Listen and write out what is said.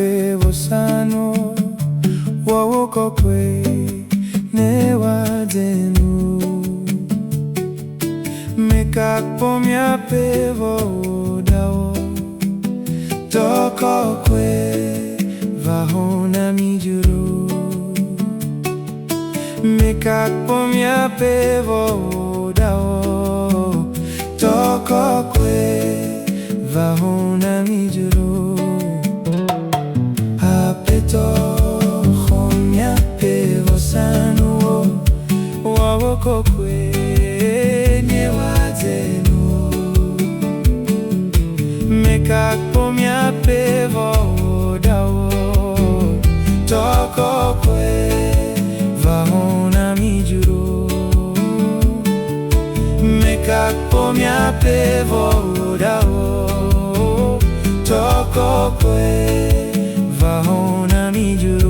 miaƒe vɔsano, wɔwo kɔkoe ne woadzenu. Megakpɔ miaƒe vɔwo dɔ kɔkoe va ho na mi dzro. Megakpɔ miaƒe vɔwo dɔ kɔkoe va ho na mi dzro. Apetɔ xɔ miaƒe vɔsanuwo, wɔwo kɔkoe ne woadzenu. Megakpɔ miaƒe vɔwo dɔ kɔkoe va ho na mi dzro. Megakpɔ miaƒe vɔwo dɔ kɔkoe va ho na mi dzro.